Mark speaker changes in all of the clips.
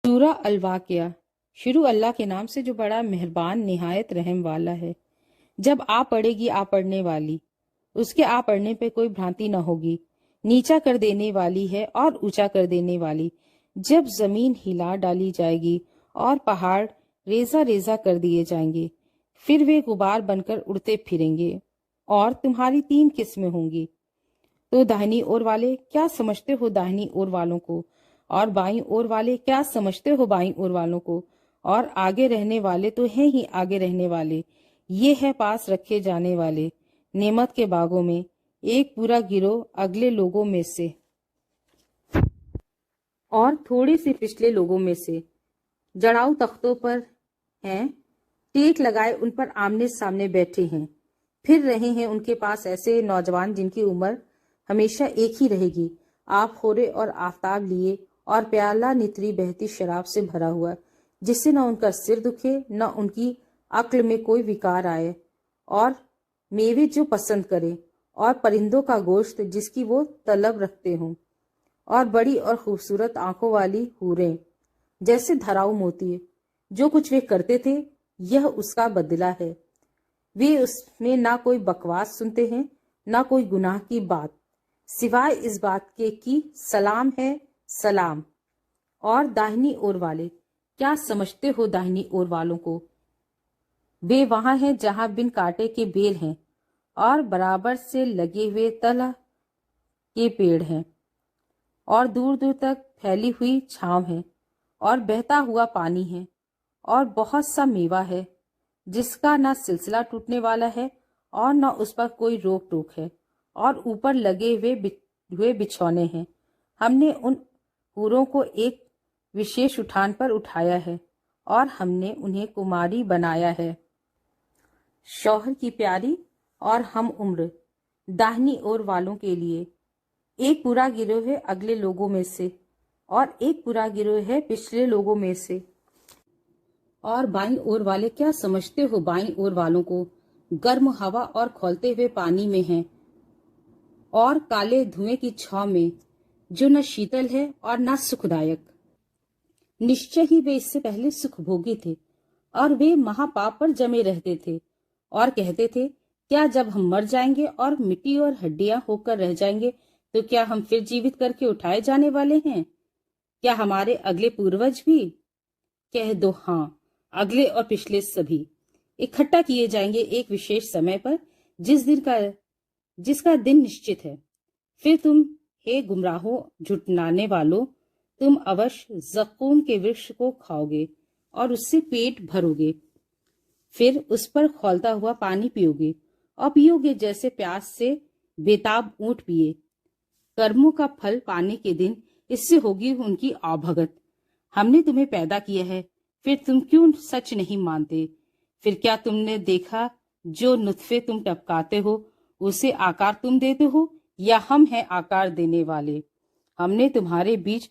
Speaker 1: सूरा अल वाक़िया। शुरू अल्लाह के नाम से जो बड़ा मेहरबान निहायत रहम वाला है। जब आ पड़ेगी आ पड़ने वाली, उसके आ पड़ने पे कोई भ्रांति न होगी। नीचा कर देने वाली है और ऊंचा कर देने वाली। जब जमीन हिला डाली जाएगी और पहाड़ रेजा रेजा कर दिए जाएंगे, फिर वे गुबार बनकर उड़ते फिरेंगे। और तुम्हारी 3 किस्में होंगी। तो दाहिनी ओर वाले क्या समझते हो दाहिनी ओर वालों को, और बाईं ओर वाले क्या समझते हो बाईं ओर वालों को। और आगे रहने वाले तो हैं ही आगे रहने वाले, ये है पास रखे जाने वाले नेमत के बागों में एक पूरा गिरोह अगले लोगों में से और थोड़े से पिछले लोगों में से जड़ाऊ तख्तों पर हैं, टेक लगाए उन पर आमने सामने बैठे हैं। फिर रहे हैं उनके पास ऐसे नौजवान जिनकी उम्र हमेशा एक ही रहेगी, आप होरे और आफताब लिए और प्याला नितरी बहती शराब से भरा हुआ, जिससे न उनका सिर दुखे न उनकी अक्ल में कोई विकार आए, और मेवे जो पसंद करे, और परिंदों का गोश्त जिसकी वो तलब रखते हों, और बड़ी और खूबसूरत आंखों वाली हूरें जैसे धराऊ मोती। जो कुछ वे करते थे यह उसका बदला है। वे उसमें ना कोई बकवास सुनते हैं ना कोई गुनाह की बात, सिवाय इस बात के कि सलाम है सलाम। और दाहिनी ओर वाले क्या समझते हो दाहिनी ओर वालों को, वे वहां हैं जहां बिन कांटे के बेल हैं और बराबर से लगे हुए तला के पेड़ हैं, और दूर दूर तक फैली हुई छांव है, और बहता हुआ पानी है, और बहुत सा मेवा है जिसका न सिलसिला टूटने वाला है और न उस पर कोई रोक टोक है, और ऊपर लगे हुए बिछौने हैं। हमने उन हूरों को एक विशेष उठान पर उठाया है और हमने उन्हें कुमारी बनाया है, शौहर की प्यारी और हम उम्र। दाहिनी ओर वालों के लिए एक पूरा गिरोह है अगले लोगों में से और एक पूरा गिरोह है पिछले लोगों में से। और बाईं ओर वाले क्या समझते हो बाईं ओर वालों को, गर्म हवा और खौलते हुए पानी में हैं, और काले धुएं की छाव में जो न शीतल है और न सुखदायक। निश्चय ही वे इससे पहले सुखभोगी थे और वे महापाप पर जमे रहते थे, और कहते थे क्या जब हम मर जाएंगे और मिट्टी और हड्डियां होकर रह जाएंगे तो क्या हम फिर जीवित करके उठाए जाने वाले हैं। क्या हमारे अगले पूर्वज भी, कह दो हाँ, अगले और पिछले सभी इकट्ठा किए जाएंगे एक विशेष समय पर, जिसका दिन निश्चित है। फिर तुम हे गुमराहों झुटलाने वालों, तुम अवश्य जक्कूम के वृक्ष को खाओगे और उससे पेट भरोगे, फिर उस पर खौलता हुआ पानी पियोगे और पियोगे जैसे प्यास से बेताब ऊंट पिए। कर्मों का फल पाने के दिन इससे होगी उनकी आवभगत। हमने तुम्हें पैदा किया है, फिर तुम क्यों सच नहीं मानते। फिर क्या तुमने देखा जो नुत्फे तुम टपकाते हो उसे आकार तुम देते हो, या हम हैं आकार देने वाले। हमने तुम्हारे बीच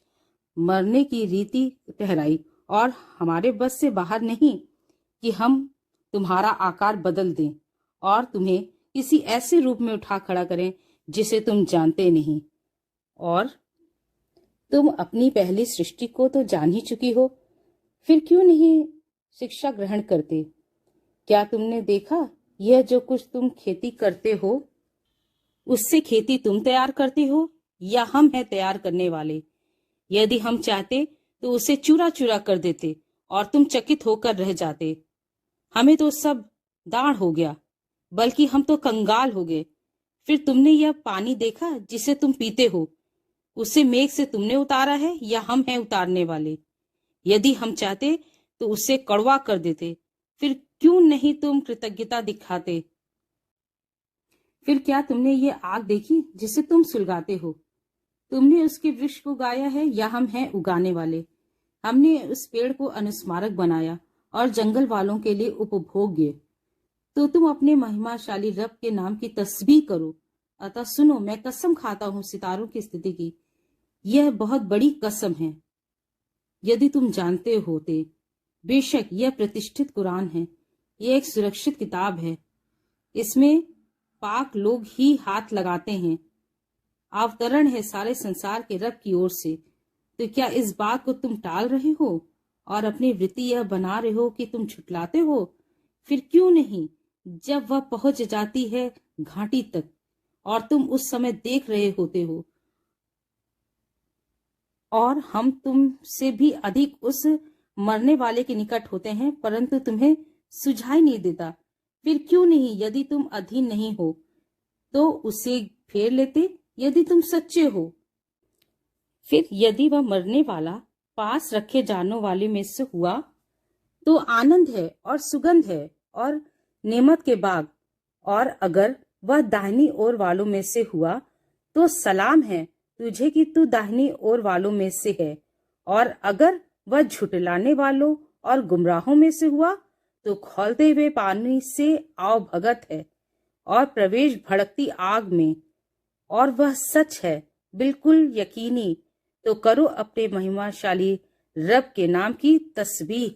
Speaker 1: मरने की रीति ठहराई और हमारे बस से बाहर नहीं कि हम तुम्हारा आकार बदल दें और तुम्हें किसी ऐसे रूप में उठा खड़ा करें जिसे तुम जानते नहीं। और तुम अपनी पहली सृष्टि को तो जान ही चुकी हो, फिर क्यों नहीं शिक्षा ग्रहण करते। क्या तुमने देखा यह जो कुछ तुम खेती करते हो उससे खेती तुम तैयार करते हो या हम हैं तैयार करने वाले। यदि हम चाहते तो उसे चूरा चूरा कर देते और तुम चकित होकर रह जाते। हमें तो सब दाढ़ हो गया, बल्कि हम तो कंगाल हो गए। फिर तुमने यह पानी देखा जिसे तुम पीते हो, उसे मेघ से तुमने उतारा है या हम हैं उतारने वाले। यदि हम चाहते तो उसे कड़वा कर देते, फिर क्यों नहीं तुम कृतज्ञता दिखाते। फिर क्या तुमने ये आग देखी जिसे तुम सुलगाते हो, तुमने उसके वृक्ष को गाया है या हम हैं उगाने वाले। हमने उस पेड़ को अनुस्मारक बनाया और जंगल वालों के लिए उपभोग्य। तो तुम अपने महिमाशाली रब के नाम की तस्बीह करो। अतः सुनो, मैं कसम खाता हूँ सितारों की स्थिति की, यह बहुत बड़ी कसम है। यदि तुम जानते होते, बेशक यह प्रतिष्ठित कुरान है, यह एक सुरक्षित किताब है, इसमें पाक लोग ही हाथ लगाते हैं। अवतरण है सारे संसार के रब की ओर से, तो क्या इस बात को तुम टाल रहे हो और अपनी वृत्ति यह बना रहे हो कि तुम छुटलाते हो? फिर क्यों नहीं, जब वह पहुंच जाती है घाटी तक और तुम उस समय देख रहे होते हो और हम तुमसे भी अधिक उस मरने वाले के निकट होते हैं, परंतु तुम्हें सुझाई नहीं देता। फिर क्यों नहीं, यदि तुम अधीन नहीं हो तो उसे फेर लेते, यदि तुम सच्चे हो। फिर यदि वह मरने वाला पास रखे जानों वाले में से हुआ तो आनंद है और सुगंध है और नेमत के बाग, और अगर वह दाहिनी ओर वालों में से हुआ तो सलाम है तुझे कि तू दाहिनी ओर वालों में से है, और अगर वह झुटलाने वालों और गुमराहों में से हुआ तो खौलते हुए पानी से आओ भगत है और प्रवेश भड़कती आग में, और वह सच है बिल्कुल यकीनी। तो करो अपने महिमाशाली रब के नाम की तस्बीह।